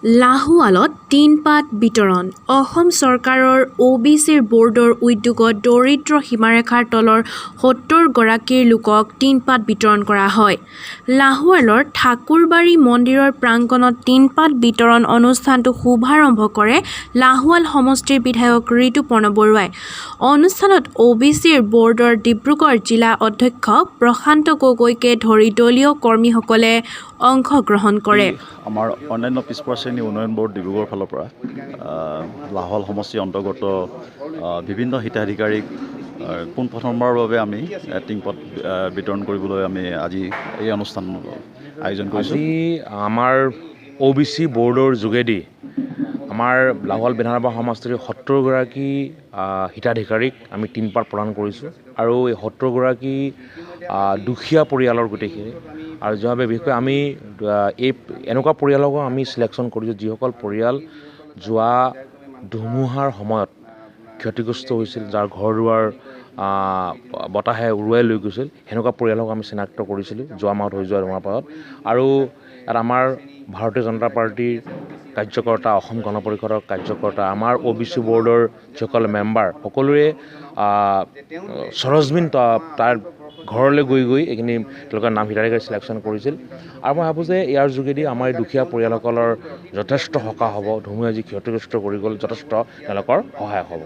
লাহোৱালত টিনপাত বিতৰণ। অসম চৰকাৰৰ OBCৰ বৰ্ডৰ উদ্যোগত দৰিদ্ৰ সীমাৰেখাৰ তলৰ ৭০ গৰাকীৰ লোকক টিনপাত বিতৰণ কৰা হয়। লাহোৱালৰ ঠাকুৰবাৰী মন্দিৰৰ প্ৰাংগণত টিনপাত বিতৰণ অনুষ্ঠানটো শুভাৰম্ভ কৰে লাহোৱাল সমষ্টিৰ বিধায়ক ঋতুপৰ্ণ বৰুৱাই। অনুষ্ঠানত OBCৰ বৰ্ডৰ ডিব্ৰুগড় জিলা অধ্যক্ষ প্ৰশান্ত গগৈকে ধৰি দলীয় কৰ্মীসকলে অংশগ্ৰহণ কৰে। আমাৰ অন্যান্য পিছপৰা শ্ৰেণী উন্নয়ন বৰ্ড ডিব্ৰুগড়ৰ ফালৰ পৰা লাহোৱাল সমষ্টিৰ অন্তৰ্গত বিভিন্ন হিতাধিকাৰীক পোনপ্ৰথমবাৰৰ বাবে আমি টিনপাত বিতৰণ কৰিবলৈ আমি আজি এই অনুষ্ঠান আয়োজন কৰিছোঁ। আজি আমাৰ OBC বৰ্ডৰ যোগেদি আমাৰ লাহোৱাল বিধানসভা সমষ্টিৰ ৭০ গৰাকী হিতাধিকাৰীক আমি টিনপাত প্ৰদান কৰিছোঁ আৰু এই ৭০ গৰাকী দুখীয়া পৰিয়ালৰ গোটেইখিনি আৰু যিভাৱে বিশেষকৈ আমি এই এনেকুৱা পৰিয়ালকো আমি চিলেকশ্যন কৰিছোঁ যিসকল পৰিয়াল যোৱা ধুমুহাৰ সময়ত ক্ষতিগ্ৰস্ত হৈছিল, যাৰ ঘৰ দুৱাৰ বতাহে উৰুৱাই লৈ গৈছিল, সেনেকুৱা পৰিয়ালক আমি চিনাক্ত কৰিছিলোঁ যোৱা মাহত হৈ যোৱা ধুমুহাপাতত। আৰু ইয়াত আমাৰ ভাৰতীয় জনতা পাৰ্টীৰ কাৰ্যকৰ্তা, অসম গণ পৰিষদৰ কাৰ্যকৰ্তা, আমাৰ OBC বৰ্ডৰ যিসকল মেম্বাৰ সকলোৰে সৰজমিন তাৰ ঘৰলৈ গৈ এইখিনি তেওঁলোকৰ নাম হিতাধিকাৰী চিলেকশ্যন কৰিছিল। আৰু মই ভাবোঁ যে ইয়াৰ যোগেদি আমাৰ এই দুখীয়া পৰিয়ালসকলৰ যথেষ্ট সকাহ হ'ব, ধুমুহাই যি ক্ষতিগ্ৰস্ত কৰি গ'ল যথেষ্ট তেওঁলোকৰ সহায় হ'ব।